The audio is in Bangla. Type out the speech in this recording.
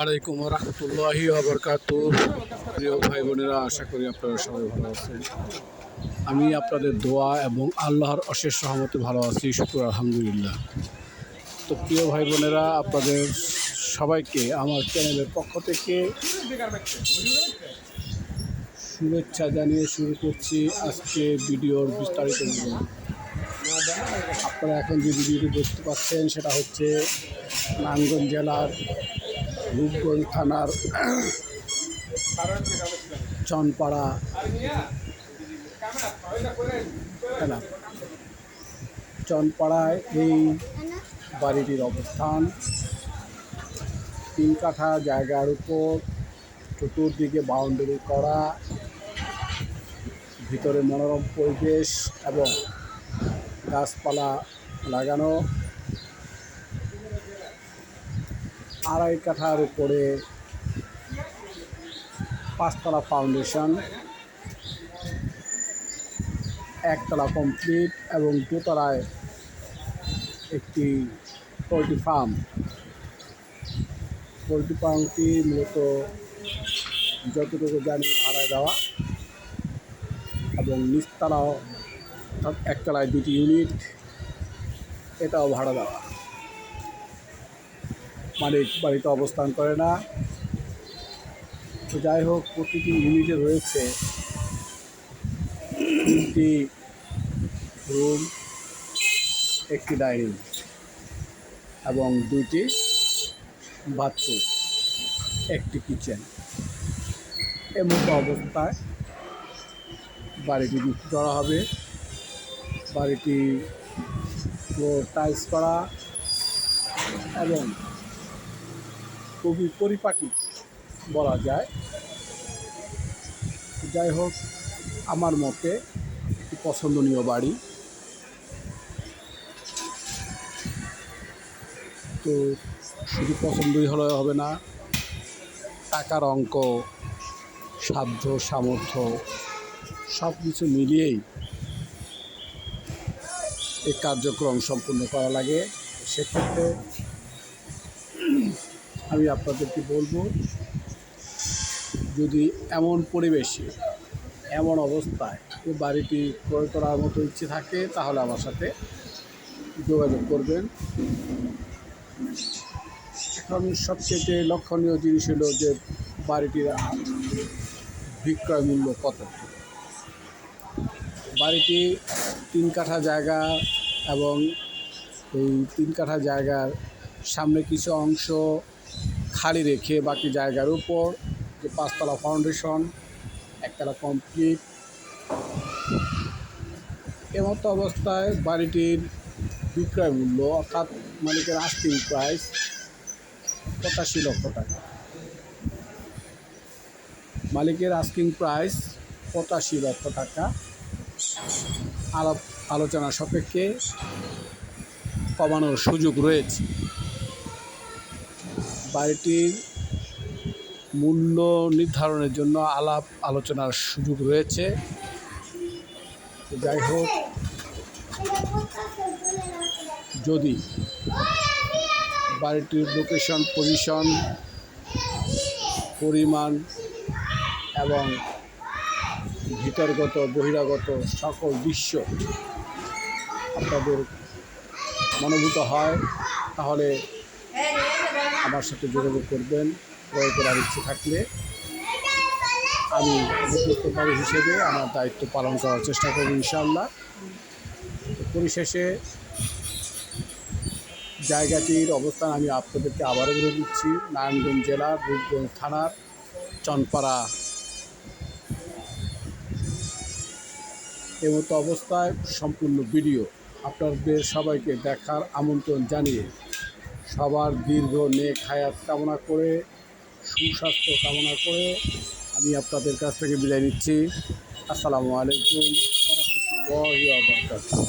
আলাইকুম রহমতুল্লাহি ওয়া বারাকাতুহু। প্রিয় ভাই বোনেরা, আশা করি আপনারা সবাই ভালো আছেন। আমি আপনাদের দোয়া এবং আল্লাহর অশেষ রহমতে ভালো আছি, শুকর আলহামদুলিল্লাহ। তো প্রিয় ভাই বোনেরা, আপনাদের সবাইকে আমার চ্যানেলের পক্ষ থেকে শুভেচ্ছা জানিয়ে শুরু করছি আজকে ভিডিওর বিস্তারিত বিবরণ। আপনারা এখন যে ভিডিওটি দেখতে পাচ্ছেন সেটা হচ্ছে নারায়ণগঞ্জ জেলার রূপগঞ্জ থানার চনপাড়া চনপাড়ায় এই বাড়িটির অবস্থান। 3 কাঠা জায়গার উপর চতুর্দিকে বাউন্ডারি করা, ভিতরে মনোরম পরিবেশ এবং গাছপালা লাগানো। 2.5 কাঠার উপরে 5তলা ফাউন্ডেশন, 1তলা কমপ্লিট এবং 2তলায় একটি পোলট্রি ফার্ম। পোলট্রি ফার্মটি মূলত যতটুকু জানি ভাড়ায় দেওয়া, এবং নিচতলাও 1তলায় 2টি ইউনিট, এটাও ভাড়া দেওয়া। মালিক বাড়িতে অবস্থান করে না। তো যাই হোক, প্রতিটি ইউনিটে রয়েছে 3টি রুম, 1টি ডাইনিং এবং 2টি বাথরুম, 1টি কিচেন। এমন অবস্থায় বাড়িটি বিক্রি করা হবে। বাড়িটি ফ্লোর টাইলস করা এবং খুবই পরিপাটি বলা যায়। যাই হোক, আমার মতে একটি পছন্দনীয় বাড়ি। তো শুধু পছন্দই হলে হবে না, টাকার অঙ্ক, সাধ্য সামর্থ্য সব কিছু মিলিয়েই এই কার্যক্রম সম্পূর্ণ করা লাগে। সেক্ষেত্রে আমি আপনাদেরকে বলবো, যদি এমন পরিবেশে এমন অবস্থায় এই বাড়িটি ক্রয় করার মতো ইচ্ছে থাকে তাহলে আমার সাথে যোগাযোগ করবেন। এখন সবচেয়ে লক্ষণীয় জিনিস হলো যে বাড়িটির বিক্রয় মূল্য কত। বাড়িটি 3 কাঠা জায়গা এবং এই 3 কাঠা জায়গার সামনে কিছু অংশ খালি রেখে বাকি জায়গার উপর যে 5তলা ফাউন্ডেশন, 1তলা কমপ্লিট, এমতো অবস্থায় বাড়িটির বিক্রয় মূল্য অর্থাৎ মালিকের আস্কিং প্রাইস 85 লক্ষ টাকা। মালিকের আস্কিং প্রাইস 85 লক্ষ টাকা। আলোচনা সাপেক্ষে কমানোর সুযোগ রয়েছে। বাড়িটির মূল্য নির্ধারণের জন্য আলাপ আলোচনার সুযোগ রয়েছে। যাই হোক, যদি বাড়িটির লোকেশন, পজিশন, পরিমাণ এবং ভিতরগত বহিরাগত সকল দৃশ্য আপনাদের মনোভূত হয় তাহলে আমার সাথে যোগাযোগ করবেন। ক্রয় করার ইচ্ছে থাকলে আমি মধ্যস্থকারী হিসেবে আমার দায়িত্ব পালন করার চেষ্টা করব ইনশাআল্লাহ। পরিশেষে জায়গাটির অবস্থান আমি আপনাদেরকে আবারও বলে দিচ্ছি, নারায়ণগঞ্জ জেলার রূপগঞ্জ থানার চনপাড়া। এমতো অবস্থায় সম্পূর্ণ ভিডিও আপনাদের সবাইকে দেখার আমন্ত্রণ জানিয়ে সবার দীর্ঘ নেক হায়াত কামনা করে, সুস্বাস্থ্য কামনা করে আমি আপনাদের কাছ থেকে বিদায় নিচ্ছি। আসসালামু আলাইকুম ওয়া রাহমাতুল্লাহি ওয়া বারাকাতুহু।